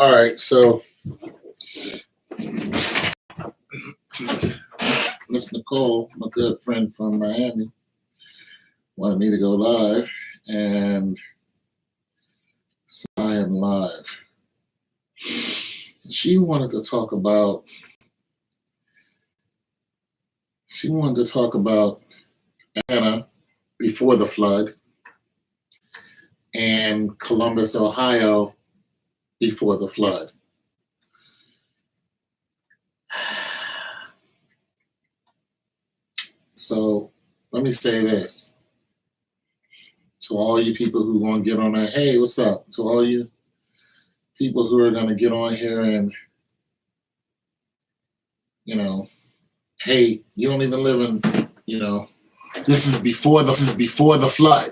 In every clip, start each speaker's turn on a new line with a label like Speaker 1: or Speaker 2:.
Speaker 1: All right, so Miss Nicole, my good friend from Miami, wanted me to go live, and so I am live. She wanted to talk about. She wanted to talk about Anna before the flood and Columbus, Ohio before the flood. So let me say this to all you people who want to get on there. Hey, what's up? To all you people who are going to get on here and, hey, you don't even live in, this is before the flood.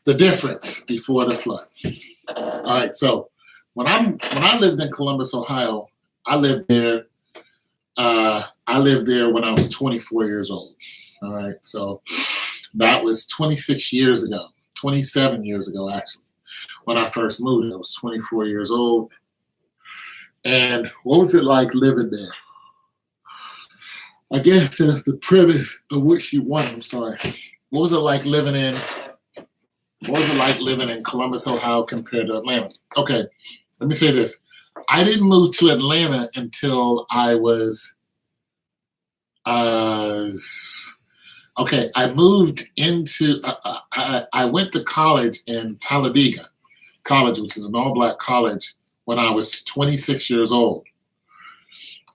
Speaker 1: The difference before the flood. All right, so when I lived in Columbus, Ohio, I lived there when I was 24 years old. All right, so that was 26 years ago, 27 years ago, actually, when I first moved. I was 24 years old. And what was it like living there? I guess that's the premise of what you want. I'm sorry. What was it like living in Columbus, Ohio compared to Atlanta? Okay, let me say this. I didn't move to Atlanta until I was I moved into I went to college in Talladega College, which is an all-black college, when I was 26 years old.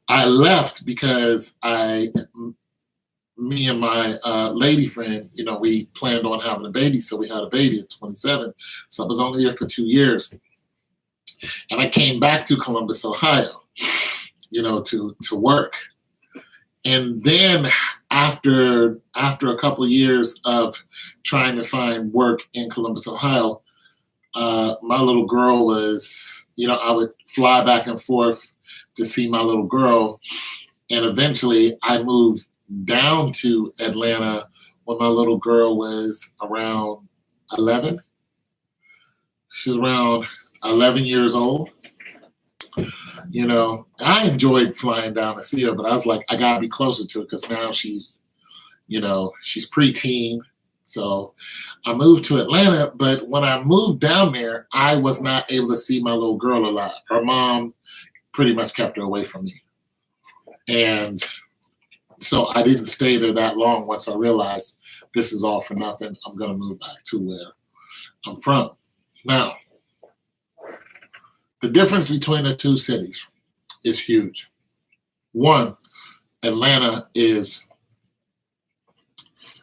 Speaker 1: I left because me and my lady friend, we planned on having a baby, so we had a baby at 27. So I was only there for 2 years, and I came back to Columbus, Ohio, to work. And then after a couple of years of trying to find work in Columbus, Ohio, my little girl was, I would fly back and forth to see my little girl. And eventually I moved down to Atlanta when my little girl was around 11. She was around 11 years old. I enjoyed flying down to see her, but I was like, I gotta be closer to her because now she's preteen. So I moved to Atlanta, but when I moved down there, I was not able to see my little girl a lot. Her mom pretty much kept her away from me. And so I didn't stay there that long. Once I realized this is all for nothing, I'm gonna move back to where I'm from. Now, the difference between the two cities is huge. One, Atlanta is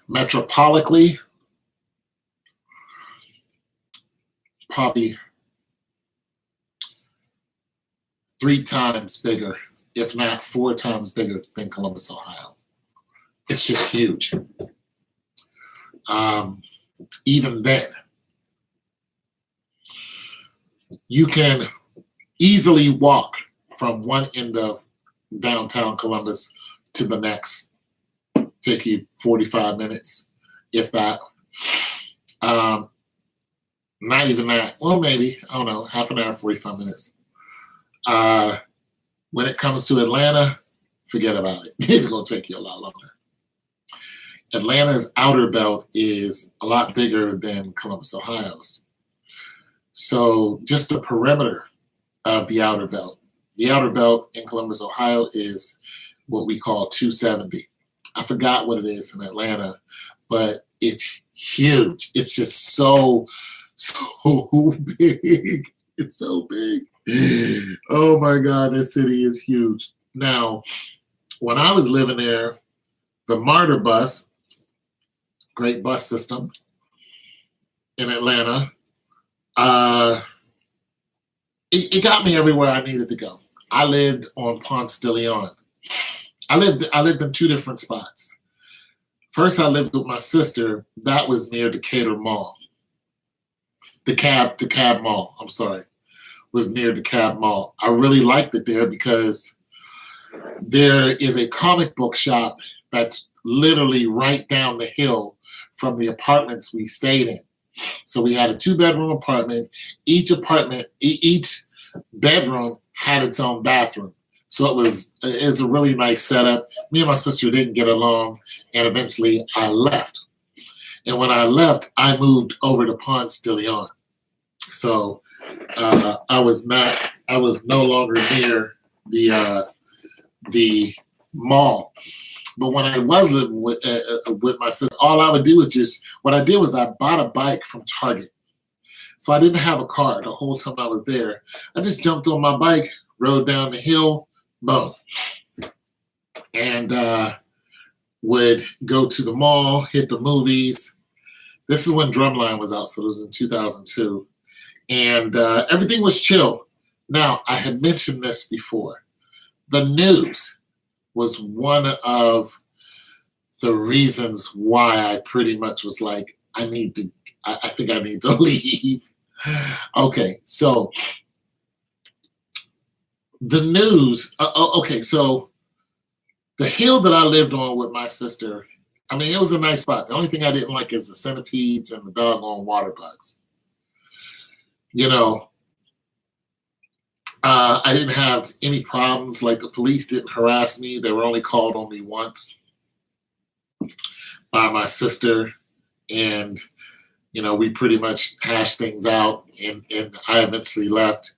Speaker 1: metropolically probably 3 times bigger, if not 4 times bigger than Columbus, Ohio. It's just huge. Even then, you can easily walk from one end of downtown Columbus to the next. Take you 45 minutes, if that. Not even that. Well, maybe, I don't know, half an hour, 45 minutes. When it comes to Atlanta, forget about it. It's going to take you a lot longer. Atlanta's outer belt is a lot bigger than Columbus, Ohio's. So just the perimeter of the outer belt. The outer belt in Columbus, Ohio is what we call 270. I forgot what it is in Atlanta, but it's huge. It's just so big. It's so big. Oh my God, this city is huge. Now, when I was living there, the MARTA bus, great bus system in Atlanta, it got me everywhere I needed to go. I lived on Ponce de Leon. I lived in 2 different spots. First, I lived with my sister. That was near Decatur Mall. The Cab Mall, I'm sorry, was near the Cab Mall. I really liked it there because there is a comic book shop that's literally right down the hill from the apartments we stayed in. So we had a 2-bedroom apartment. Each bedroom had its own bathroom. So it was a really nice setup. Me and my sister didn't get along, and eventually I left. And when I left, I moved over to Ponce de Leon. So I was no longer near the mall. But when I was living with my sister, all I would do was what I did was I bought a bike from Target. So I didn't have a car the whole time I was there. I just jumped on my bike, rode down the hill, boom, and would go to the mall, hit the movies. This is when Drumline was out, so it was in 2002. And everything was chill. Now, I had mentioned this before. The news was one of the reasons why I pretty much was like, I think I need to leave. Okay, so the news, okay, so the hill that I lived on with my sister, I mean, it was a nice spot. The only thing I didn't like is the centipedes and the doggone water bugs. You know, I didn't have any problems. Like, the police didn't harass me. They were only called on me once by my sister. And, you know, we pretty much hashed things out, and I eventually left.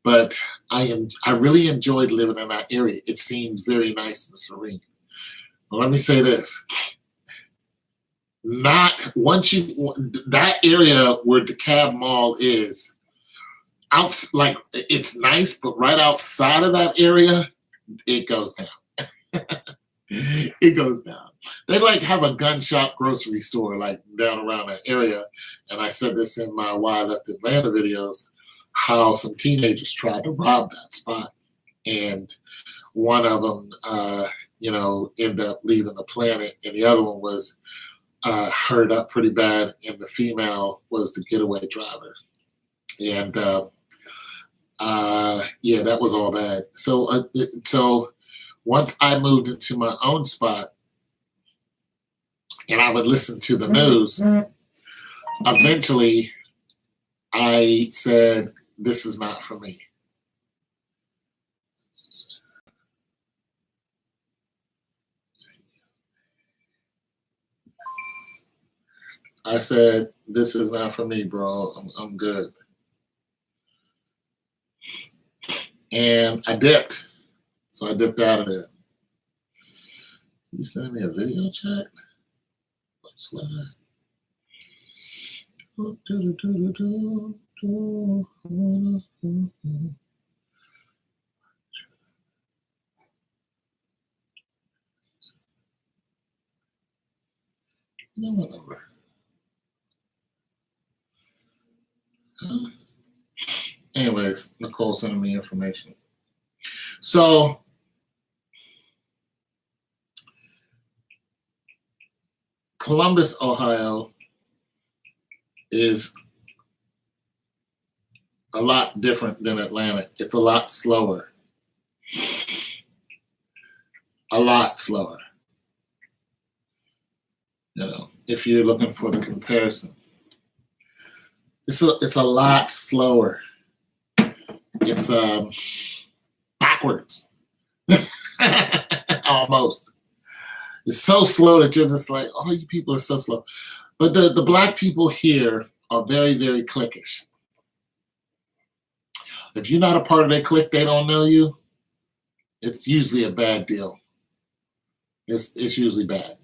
Speaker 1: But I really enjoyed living in that area. It seemed very nice and serene. Well, let me say this. That area where DeKalb Mall is, like, it's nice, but right outside of that area, it goes down. It goes down. They like have a gun shop grocery store like down around that area. And I said this in my Why I Left Atlanta videos, how some teenagers tried to rob that spot. And one of them, ended up leaving the planet, and the other one was hurt up pretty bad, and the female was the getaway driver. And that was all bad. So once I moved into my own spot and I would listen to the news, eventually I said, this is not for me. I said, this is not for me, bro. I'm good. And I dipped. So I dipped out of there. You sending me a video chat? No, whatever. Anyways, Nicole sending me information. So Columbus, Ohio is a lot different than Atlanta. It's a lot slower. A lot slower. You know, if you're looking for the comparison. It's a lot slower. It's backwards. Almost. It's so slow that you're just like, oh, you people are so slow. But the black people here are very, very cliquish. If you're not a part of their clique, they don't know you, it's usually a bad deal. It's usually bad.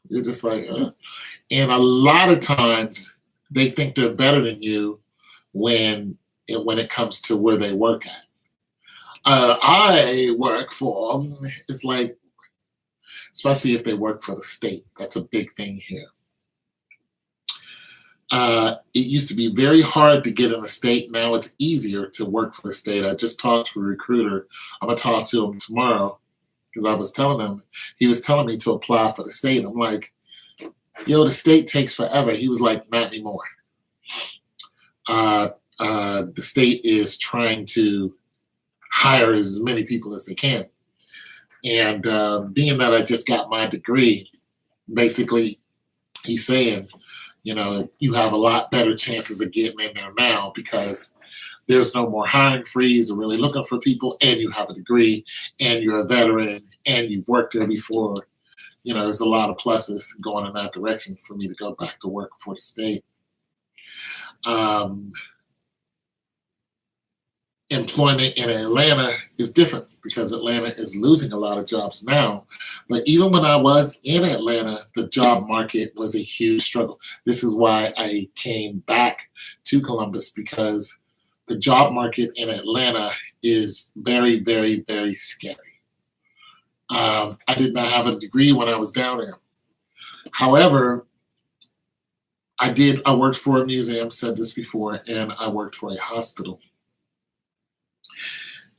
Speaker 1: You're just like, and a lot of times they think they're better than you when it comes to where they work at. I work for, it's like, especially if they work for the state. That's a big thing here. It used to be very hard to get in the state. Now it's easier to work for the state. I just talked to a recruiter. I'm going to talk to him tomorrow because I was telling him, he was telling me to apply for the state. I'm like, yo, the state takes forever. He was like, not anymore. The state is trying to hire as many people as they can. And being that I just got my degree, basically he's saying, You have a lot better chances of getting in there now because there's no more hiring freeze. They're really looking for people, and you have a degree, and you're a veteran, and you've worked there before. There's a lot of pluses going in that direction for me to go back to work for the state. Um, Employment in Atlanta is different because Atlanta is losing a lot of jobs now. But even when I was in Atlanta, the job market was a huge struggle. This is why I came back to Columbus, because the job market in Atlanta is very, very, very scary. I did not have a degree when I was down there. However, I worked for a museum, said this before, and I worked for a hospital.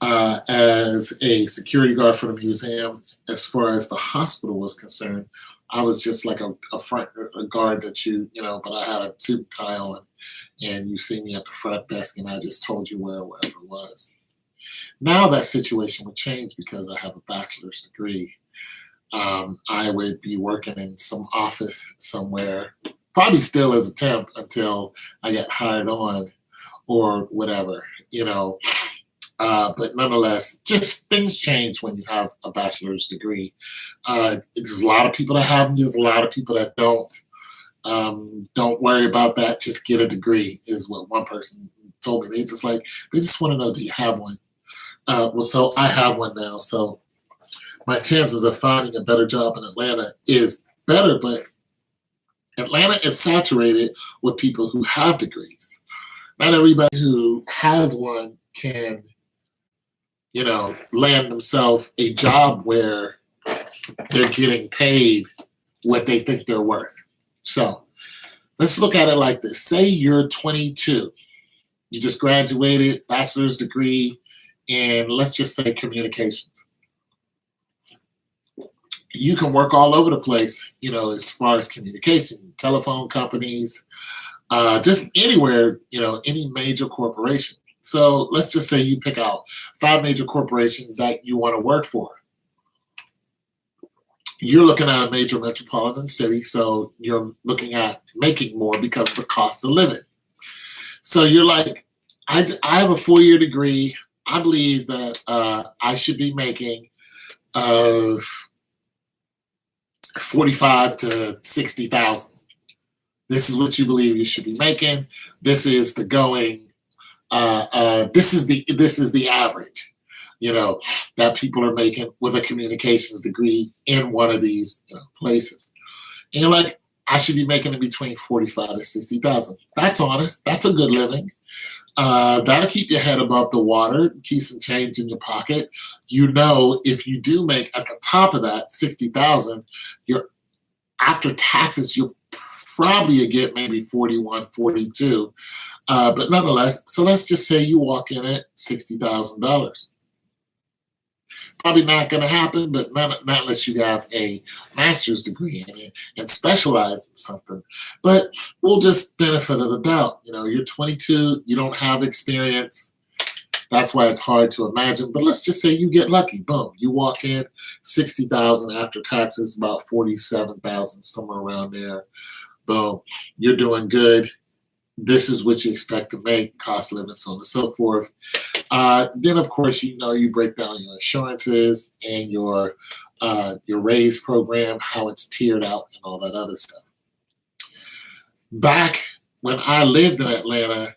Speaker 1: As a security guard for the museum, as far as the hospital was concerned, I was just like a guard that but I had a suit and tie on, and you see me at the front desk, and I just told you wherever it was. Now that situation would change because I have a bachelor's degree. I would be working in some office somewhere, probably still as a temp until I get hired on or whatever. But nonetheless, just things change when you have a bachelor's degree. There's a lot of people that have them. There's a lot of people that don't. Don't worry about that. Just get a degree is what one person told me. They just want to know, do you have one? So I have one now. So my chances of finding a better job in Atlanta is better, but Atlanta is saturated with people who have degrees. Not everybody who has one can land themselves a job where they're getting paid what they think they're worth. So let's look at it like this. Say you're 22. You just graduated, bachelor's degree, and let's just say communications. You can work all over the place, as far as communication, telephone companies, just anywhere, any major corporation. So let's just say you pick out 5 major corporations that you want to work for. You're looking at a major metropolitan city, so you're looking at making more because of the cost of living. So you're like, I have a 4-year degree. I believe that I should be making 45 to 60,000. This is what you believe you should be making. This is the going. This is the average, that people are making with a communications degree in one of these places. And you're like, I should be making in between 45 to 60,000. That's honest. That's a good living. That'll keep your head above the water, keep some change in your pocket. If you do make at the top of that 60,000, after taxes, you'll probably get maybe 41, 42. But nonetheless, so let's just say you walk in at $60,000. Probably not going to happen, but not unless you have a master's degree in it and specialize in something. But we'll just benefit of the doubt. You're 22, you don't have experience. That's why it's hard to imagine. But let's just say you get lucky. Boom, you walk in, 60,000 after taxes, about 47,000, somewhere around there. Boom, you're doing good. This is what you expect to make, cost of living, so on and so forth. Then, of course, you break down your insurances and your raise program, how it's tiered out, and all that other stuff. Back when I lived in Atlanta,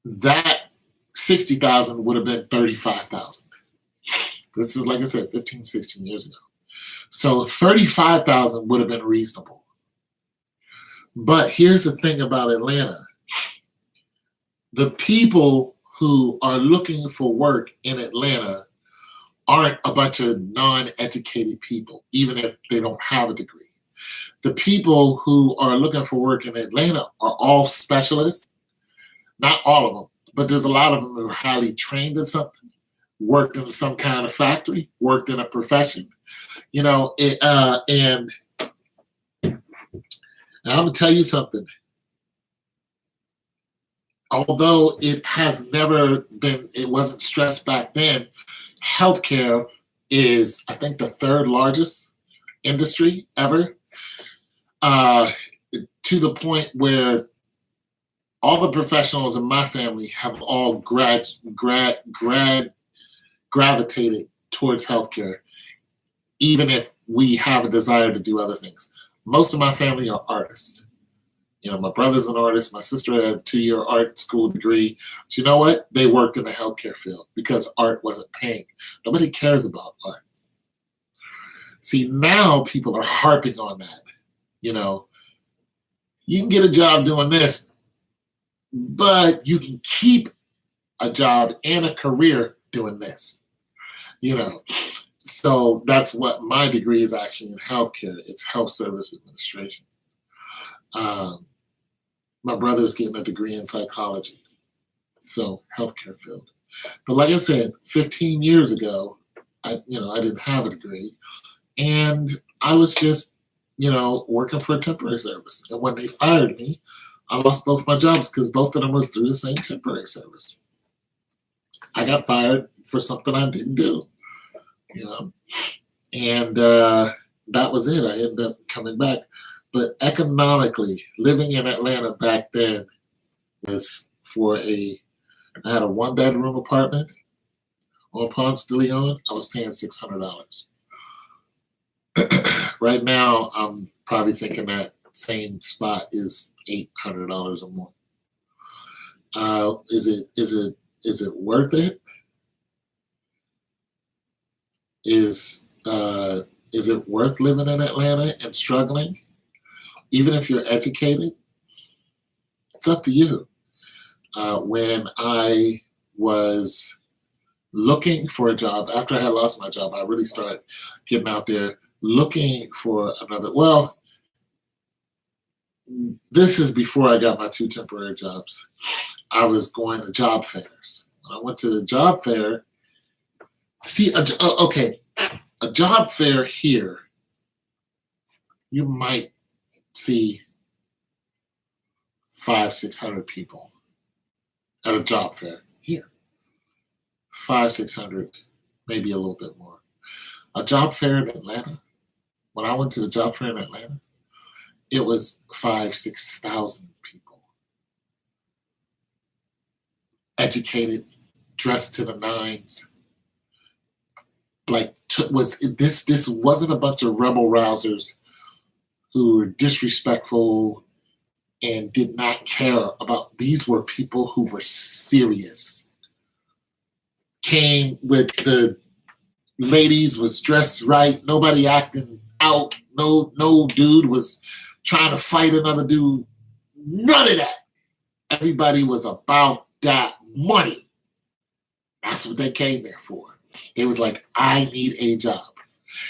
Speaker 1: that 60,000 would have been 35,000. This is, like I said, 15, 16 years ago. So 35,000 would have been reasonable. But here's the thing about Atlanta. The people who are looking for work in Atlanta aren't a bunch of non-educated people, even if they don't have a degree. The people who are looking for work in Atlanta are all specialists. Not all of them, but there's a lot of them who are highly trained in something, worked in some kind of factory, worked in a profession. And I'm going to tell you something. Although it wasn't stressed back then, healthcare is, I think, the 3rd largest industry ever. uh, to the point where all the professionals in my family have all gravitated towards healthcare, even if we have a desire to do other things. Most of my family are artists. You know, my brother's an artist. My sister had a 2-year art school degree. But you know what? They worked in the healthcare field because art wasn't paying. Nobody cares about art. See, now people are harping on that. You know, you can get a job doing this, but you can keep a job and a career doing this. You know, so that's what my degree is actually in healthcare. It's health service administration. My brother's getting a degree in psychology, so healthcare field. But like I said, 15 years ago, I didn't have a degree, and I was just, working for a temporary service. And when they fired me, I lost both my jobs because both of them was through the same temporary service. I got fired for something I didn't do, and that was it. I ended up coming back. But economically, living in Atlanta back then was I had a 1-bedroom apartment on Ponce de Leon. I was paying $600. Right now, I'm probably thinking that same spot is $800 or more. Is it worth it? Is it worth living in Atlanta and struggling? Even if you're educated, it's up to you. When I was looking for a job, after I had lost my job, I really started getting out there looking for another. Well, this is before I got my 2 temporary jobs. I was going to job fairs. When I went to the job fair, a job fair here, you might see 500-600 people at a job fair here. 500-600, maybe a little bit more. A job fair in Atlanta, when I went to the job fair in Atlanta, it was 5,000-6,000 people. Educated, dressed to the nines. This wasn't a bunch of rebel rousers who were disrespectful and did not care about. These were people who were serious. Came with the ladies, was dressed right, nobody acting out, no dude was trying to fight another dude. None of that. Everybody was about that money. That's what they came there for. It was like, I need a job.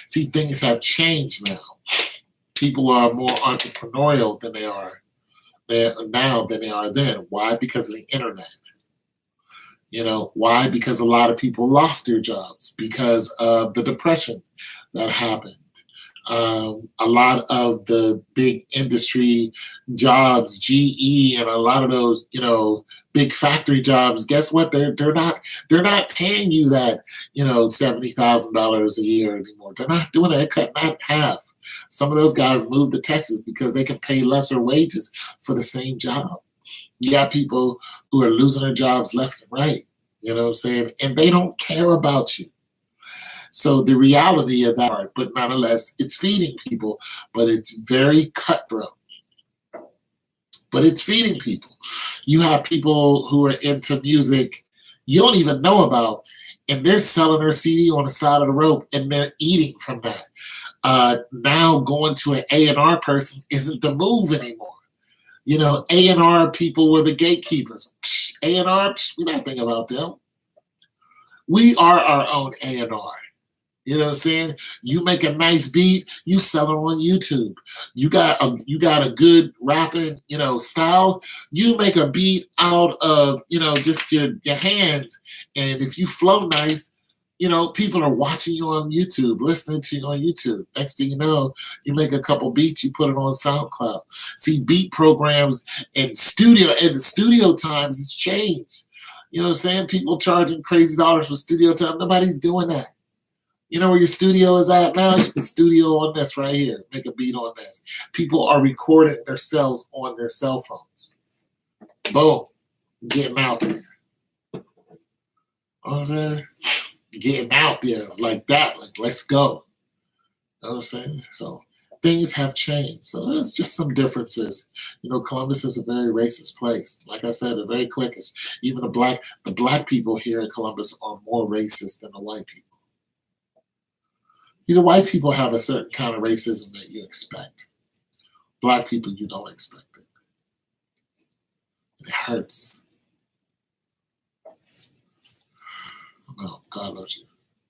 Speaker 1: See, things have changed now. People are more entrepreneurial than they are now than they are then. Why? Because of the internet. Why? Because a lot of people lost their jobs because of the depression that happened. A lot of the big industry jobs, GE, and a lot of those, big factory jobs. Guess what? They're not paying you that, $70,000 a year anymore. They're not doing it. They're cutting that in half. Some of those guys moved to Texas because they can pay lesser wages for the same job. You got people who are losing their jobs left and right, you know what I'm saying? And they don't care about you. So the reality of that, but nonetheless, it's feeding people, but it's very cutthroat. But it's feeding people. You have people who are into music you don't even know about, and they're selling their CD on the side of the road, and they're eating from that. Now going to an A&R person isn't the move anymore. A&R people were the gatekeepers. A&R, we don't think about them. We are our own A&R. You know what I'm saying? You make a nice beat, you sell it on YouTube. You got a good rapping, style. You make a beat out of, just your hands. And if you flow nice, people are watching you on YouTube, listening to you on YouTube. Next thing you know, you make a couple beats, you put it on SoundCloud. See, beat programs and the studio times has changed. You know what I'm saying? People charging crazy dollars for studio time. Nobody's doing that. You know where your studio is at now? You can studio on this right here. Make a beat on this. People are recording themselves on their cell phones. Boom. Getting out there. You know what I'm saying? Getting out there like that. Like, let's go. You know what I'm saying? So things have changed. So there's just some differences. You know, Columbus is a very racist place. Like I said, a very cliquish. Even the black people here in Columbus are more racist than the white people. You know, white people have a certain kind of racism that you expect. Black people, you don't expect it. It hurts. No, God loves you.